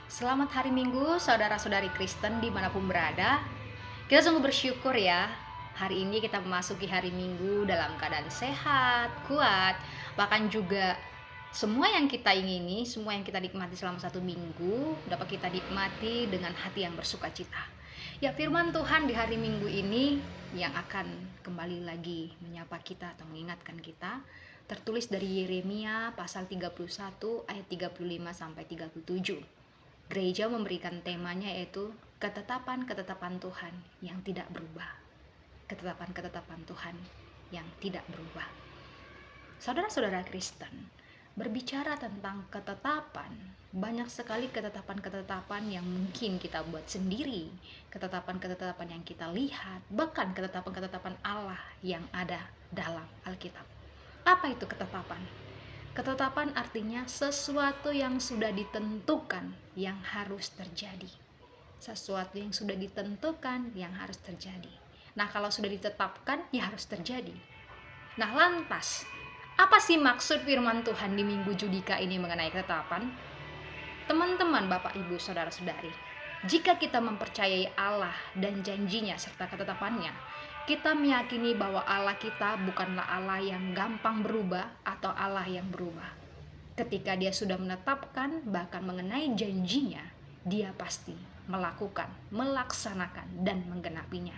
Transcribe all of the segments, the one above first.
Selamat hari Minggu, saudara-saudari Kristen dimanapun berada. Kita sungguh bersyukur ya, hari ini kita memasuki hari Minggu dalam keadaan sehat, kuat, bahkan juga semua yang kita ingini, semua yang kita nikmati selama satu minggu dapat kita nikmati dengan hati yang bersuka cita. Ya, firman Tuhan di hari Minggu ini yang akan kembali lagi menyapa kita atau mengingatkan kita tertulis dari Yeremia pasal 31 ayat 35 sampai 37. Gereja memberikan temanya yaitu ketetapan-ketetapan Tuhan yang tidak berubah. Ketetapan-ketetapan Tuhan yang tidak berubah. Saudara-saudara Kristen, berbicara tentang ketetapan, banyak sekali ketetapan-ketetapan yang mungkin kita buat sendiri, ketetapan-ketetapan yang kita lihat, bahkan ketetapan-ketetapan Allah yang ada dalam Alkitab. Apa itu ketetapan? Ketetapan artinya sesuatu yang sudah ditentukan yang harus terjadi. Sesuatu yang sudah ditentukan yang harus terjadi. Nah, kalau sudah ditetapkan, ya harus terjadi. Nah, lantas, apa sih maksud firman Tuhan di Minggu Judika ini mengenai ketetapan? Teman-teman, Bapak, Ibu, Saudara-saudari, jika kita mempercayai Allah dan janjinya serta ketetapannya, kita meyakini bahwa Allah kita bukanlah Allah yang gampang berubah atau Allah yang berubah. Ketika dia sudah menetapkan bahkan mengenai janjinya, dia pasti melakukan, melaksanakan, dan menggenapinya.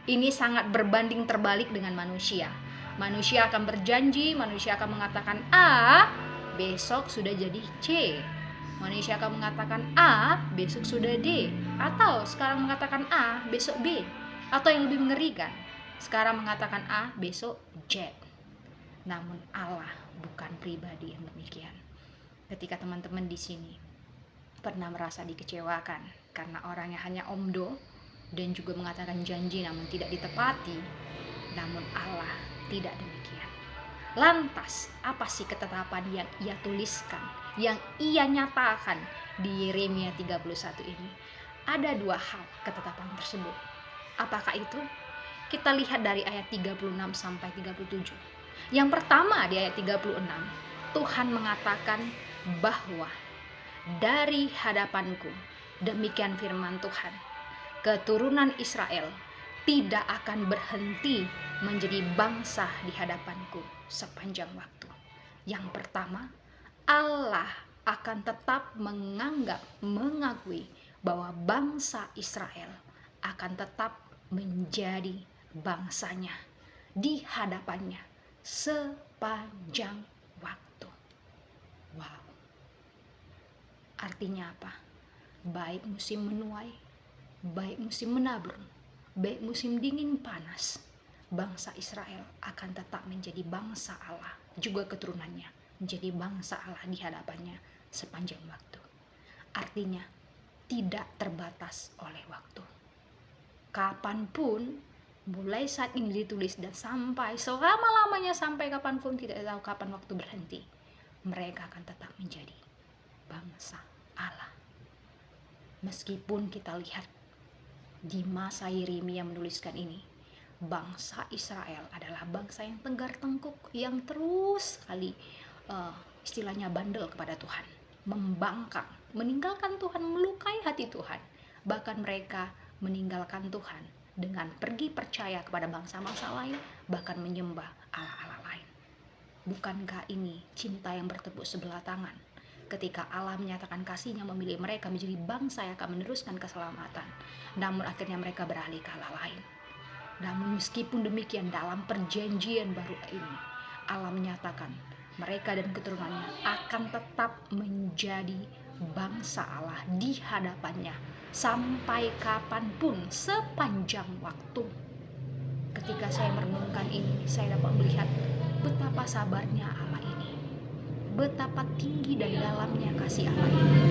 Ini sangat berbanding terbalik dengan manusia. Manusia akan berjanji, manusia akan mengatakan A, besok sudah jadi C. Manusia akan mengatakan A, besok sudah D. Atau sekarang mengatakan A, besok B. Atau yang lebih mengerikan, sekarang mengatakan A, besok Z. Namun Allah bukan pribadi yang demikian. Ketika teman-teman di sini pernah merasa dikecewakan karena orangnya hanya omdo dan juga mengatakan janji namun tidak ditepati, namun Allah tidak demikian. Lantas, apa sih ketetapan yang ia tuliskan, yang ia nyatakan di Yeremia 31 ini? Ada dua hal ketetapan tersebut. Apakah itu? Kita lihat dari ayat 36 sampai 37. Yang pertama di ayat 36, Tuhan mengatakan bahwa dari hadapanku, demikian firman Tuhan, keturunan Israel tidak akan berhenti menjadi bangsa di hadapanku sepanjang waktu. Yang pertama, Allah akan tetap mengakui bahwa bangsa Israel akan tetap menjadi bangsanya di hadapannya sepanjang waktu. Wow. Artinya apa? Baik musim menuai, baik musim menabur, baik musim dingin panas, bangsa Israel akan tetap menjadi bangsa Allah, juga keturunannya menjadi bangsa Allah di hadapannya sepanjang waktu. Artinya tidak terbatas oleh waktu. Kapanpun, mulai saat ini ditulis dan sampai selama-lamanya, sampai kapanpun tidak tahu kapan waktu berhenti, mereka akan tetap menjadi bangsa Allah. Meskipun kita lihat di masa Yeremia menuliskan ini, bangsa Israel adalah bangsa yang tegar tengkuk, yang terus sekali istilahnya bandel kepada Tuhan, membangkang, meninggalkan Tuhan, melukai hati Tuhan. Bahkan mereka meninggalkan Tuhan dengan pergi percaya kepada bangsa-bangsa lain, bahkan menyembah Allah-Allah lain. Bukankah ini cinta yang bertepuk sebelah tangan? Ketika Allah menyatakan kasih-Nya memilih mereka menjadi bangsa yang akan meneruskan keselamatan, namun akhirnya mereka beralih ke Allah lain. Namun meskipun demikian, dalam perjanjian baru ini, Allah menyatakan mereka dan keturunannya akan tetap menjadi bangsa Allah di hadapannya sampai kapanpun, sepanjang waktu. Ketika saya merenungkan ini, saya dapat melihat betapa sabarnya Allah ini, betapa tinggi dan dalamnya kasih Allah ini.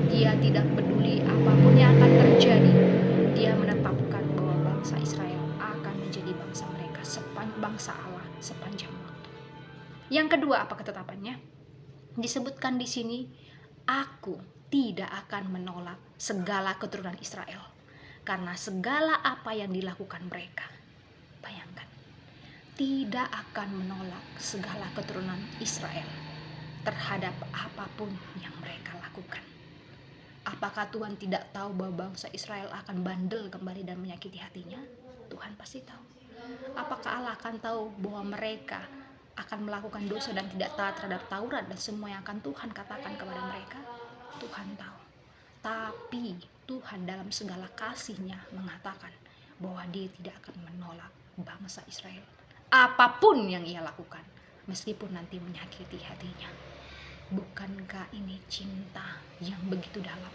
Dia tidak peduli apapun yang akan terjadi, dia menetapkan bahwa bangsa Israel akan menjadi bangsa mereka, bangsa Allah sepanjang waktu. Yang kedua, apa ketetapannya? Disebutkan di sini, aku tidak akan menolak segala keturunan Israel karena segala apa yang dilakukan mereka. Bayangkan, tidak akan menolak segala keturunan Israel terhadap apapun yang mereka lakukan. Apakah Tuhan tidak tahu bahwa bangsa Israel akan bandel kembali dan menyakiti hatinya? Tuhan pasti tahu. Apakah Allah akan tahu bahwa mereka akan melakukan dosa dan tidak taat terhadap Taurat dan semua yang akan Tuhan katakan kepada mereka? Tuhan tahu. Tapi Tuhan dalam segala kasih-Nya mengatakan bahwa Dia tidak akan menolak bangsa Israel apapun yang Ia lakukan, meskipun nanti menyakiti hatinya. Bukankah ini cinta yang begitu dalam?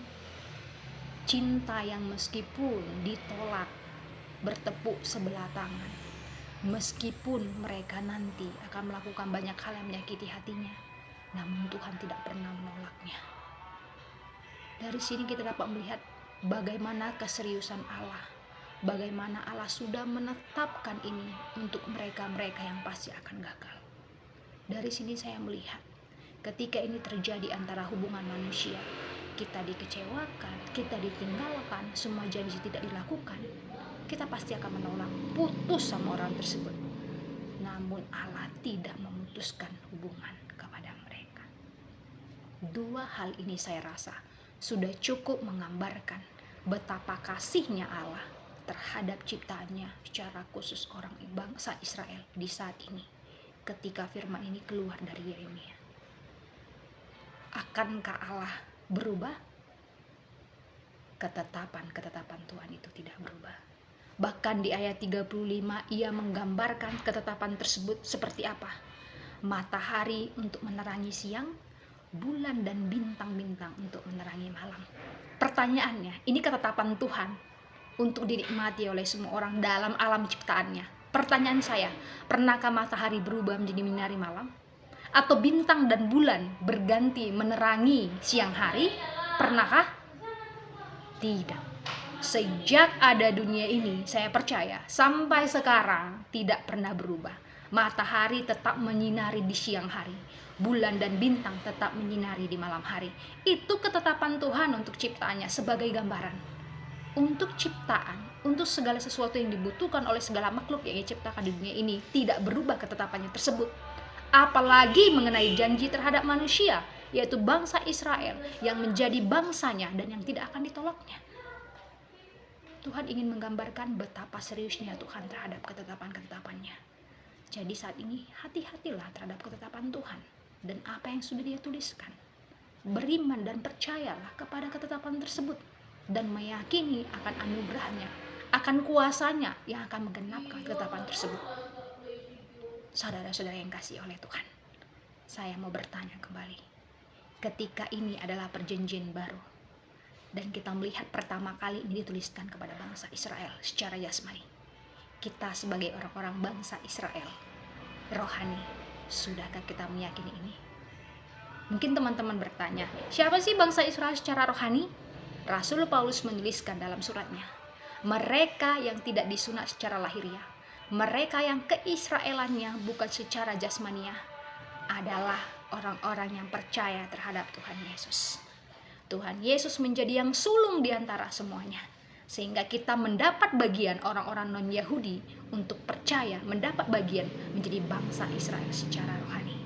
Cinta yang meskipun ditolak, bertepuk sebelah tangan, meskipun mereka nanti akan melakukan banyak hal yang menyakiti hatinya, namun Tuhan tidak pernah menolaknya. Dari sini kita dapat melihat bagaimana keseriusan Allah, bagaimana Allah sudah menetapkan ini untuk mereka-mereka yang pasti akan gagal. Dari sini saya melihat ketika ini terjadi antara hubungan manusia, kita dikecewakan, kita ditinggalkan, semua janji tidak dilakukan, kita pasti akan menolak, putus sama orang tersebut. Namun Allah tidak memutuskan hubungan kepada mereka. Dua hal ini saya rasa sudah cukup menggambarkan betapa kasihnya Allah terhadap ciptaannya, secara khusus orang bangsa Israel di saat ini ketika firman ini keluar dari Yeremia. Akankah Allah berubah? Ketetapan Tuhan itu tidak berubah. Bahkan di ayat 35 Ia menggambarkan ketetapan tersebut seperti apa? Matahari untuk menerangi siang, bulan dan bintang-bintang untuk menerangi malam. Pertanyaannya, ini ketetapan Tuhan untuk dinikmati oleh semua orang dalam alam ciptaannya. Pertanyaan saya, pernahkah matahari berubah menjadi menyinari malam? Atau bintang dan bulan berganti menerangi siang hari? Pernahkah? Tidak. Sejak ada dunia ini, saya percaya sampai sekarang tidak pernah berubah. Matahari tetap menyinari di siang hari, bulan dan bintang tetap menyinari di malam hari. Itu ketetapan Tuhan untuk ciptaannya sebagai gambaran. Untuk ciptaan, untuk segala sesuatu yang dibutuhkan oleh segala makhluk yang diciptakan di dunia ini, tidak berubah ketetapannya tersebut. Apalagi mengenai janji terhadap manusia, yaitu bangsa Israel yang menjadi bangsanya dan yang tidak akan ditolaknya. Tuhan ingin menggambarkan betapa seriusnya Tuhan terhadap ketetapan-ketetapannya. Jadi saat ini hati-hatilah terhadap ketetapan Tuhan dan apa yang sudah Dia tuliskan. Beriman dan percayalah kepada ketetapan tersebut dan meyakini akan anugerahnya, akan kuasanya yang akan menggenapkan ketetapan tersebut. Saudara-saudara yang kasih oleh Tuhan, saya mau bertanya kembali. Ketika ini adalah perjanjian baru dan kita melihat pertama kali ini dituliskan kepada bangsa Israel secara jasmani, kita sebagai orang-orang bangsa Israel rohani, sudahkah kita meyakini ini? Mungkin teman-teman bertanya, siapa sih bangsa Israel secara rohani? Rasul Paulus menuliskan dalam suratnya, mereka yang tidak disunat secara lahiriah, mereka yang keisraelannya bukan secara jasmaniah, adalah orang-orang yang percaya terhadap Tuhan Yesus. Tuhan Yesus menjadi yang sulung di antara semuanya, sehingga kita mendapat bagian orang-orang non-Yahudi untuk percaya, mendapat bagian menjadi bangsa Israel secara rohani.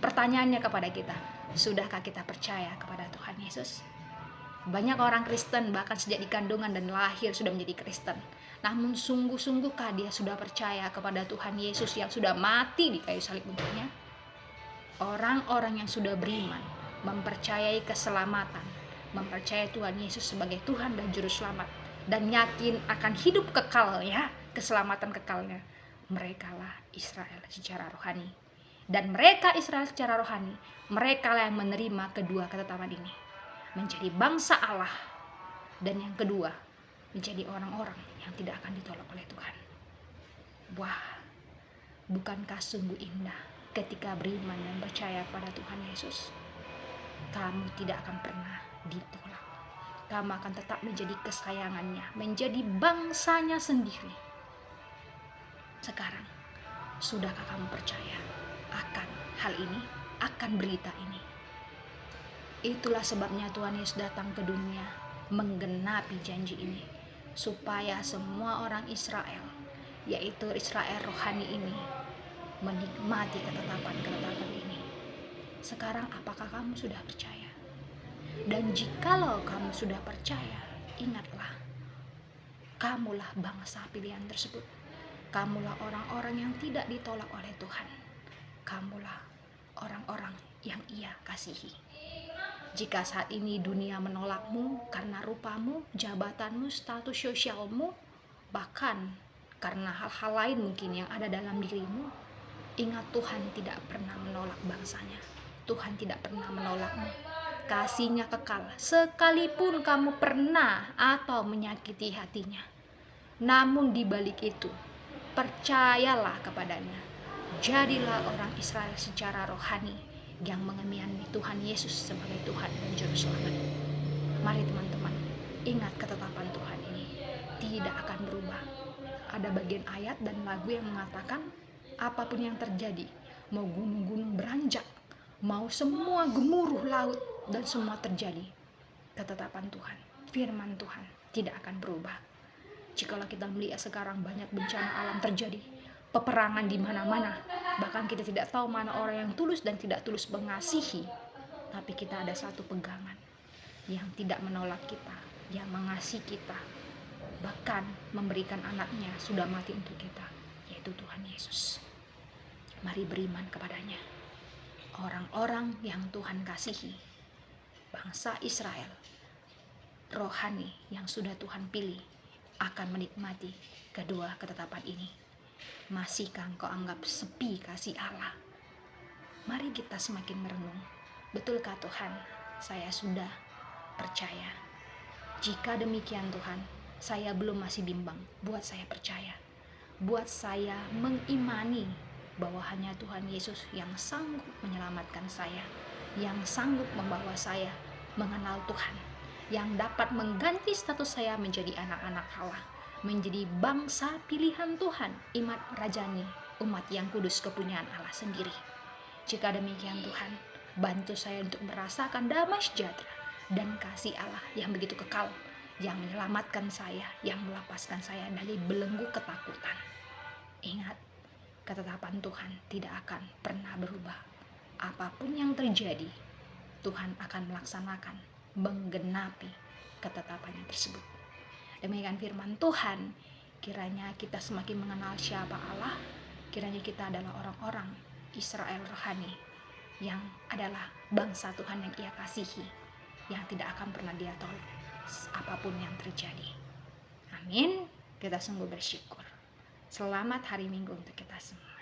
Pertanyaannya kepada kita, sudahkah kita percaya kepada Tuhan Yesus? Banyak orang Kristen bahkan sejak di kandungan dan lahir sudah menjadi Kristen. Namun sungguh-sungguhkah dia sudah percaya kepada Tuhan Yesus yang sudah mati di kayu salib untuknya? Orang-orang yang sudah beriman, mempercayai keselamatan, mempercayai Tuhan Yesus sebagai Tuhan dan Juru Selamat, dan yakin akan hidup kekal ya, keselamatan kekalnya. Merekalah Israel secara rohani. Dan mereka Israel secara rohani, mereka lah yang menerima kedua ketetapan ini. Menjadi bangsa Allah. Dan yang kedua, menjadi orang-orang yang tidak akan ditolak oleh Tuhan. Wah, bukankah sungguh indah ketika beriman dan percaya pada Tuhan Yesus? Kamu tidak akan pernah ditolak. Kamu akan tetap menjadi kesayangannya, menjadi bangsanya sendiri. Sekarang, sudahkah kamu percaya akan hal ini, akan berita ini? Itulah sebabnya Tuhan Yesus datang ke dunia, menggenapi janji ini, supaya semua orang Israel, yaitu Israel rohani ini, menikmati ketetapan-ketetapan ini. Sekarang apakah kamu sudah percaya? Dan jikalau kamu sudah percaya, ingatlah, kamulah bangsa pilihan tersebut. Kamulah orang-orang yang tidak ditolak oleh Tuhan. Kamulah orang-orang yang Ia kasihi. Jika saat ini dunia menolakmu karena rupamu, jabatanmu, status sosialmu, bahkan karena hal-hal lain mungkin yang ada dalam dirimu, ingat Tuhan tidak pernah menolak bangsanya. Tuhan tidak pernah menolakmu. Kasih-Nya kekal, sekalipun kamu pernah atau menyakiti hatinya. Namun di balik itu, percayalah kepadanya. Jadilah orang Israel secara rohani yang mengimani Tuhan Yesus sebagai Tuhan dan Juru Selamat. Mari teman-teman, ingat ketetapan Tuhan ini tidak akan berubah. Ada bagian ayat dan lagu yang mengatakan, apapun yang terjadi, mau gunung-gunung beranjak, mau semua gemuruh laut dan semua terjadi, ketetapan Tuhan, firman Tuhan tidak akan berubah. Jikalau kita melihat sekarang banyak bencana alam terjadi, peperangan di mana-mana, bahkan kita tidak tahu mana orang yang tulus dan tidak tulus mengasihi, tapi kita ada satu pegangan yang tidak menolak kita, yang mengasihi kita, bahkan memberikan anaknya sudah mati untuk kita, yaitu Tuhan Yesus. Mari beriman kepadanya. Orang-orang yang Tuhan kasihi, bangsa Israel rohani yang sudah Tuhan pilih, akan menikmati kedua ketetapan ini. Masihkah engkau anggap sepi kasih Allah? Mari kita semakin merenung. Betulkah Tuhan, saya sudah percaya? Jika demikian Tuhan, saya belum masih bimbang, buat saya percaya. Buat saya mengimani bahwa hanya Tuhan Yesus yang sanggup menyelamatkan saya, yang sanggup membawa saya mengenal Tuhan, yang dapat mengganti status saya menjadi anak-anak Allah, menjadi bangsa pilihan Tuhan, umat rajani, umat yang kudus kepunyaan Allah sendiri. Jika demikian Tuhan, bantu saya untuk merasakan damai sejahtera dan kasih Allah yang begitu kekal, yang menyelamatkan saya, yang melepaskan saya dari belenggu ketakutan. Ingat, ketetapan Tuhan tidak akan pernah berubah. Apapun yang terjadi, Tuhan akan melaksanakan, menggenapi ketetapannya tersebut. Demikian firman Tuhan. Kiranya kita semakin mengenal siapa Allah. Kiranya kita adalah orang-orang Israel rohani yang adalah bangsa Tuhan yang Ia kasihi, yang tidak akan pernah Dia tolak apapun yang terjadi. Amin. Kita sungguh bersyukur. Selamat hari Minggu untuk kita semua.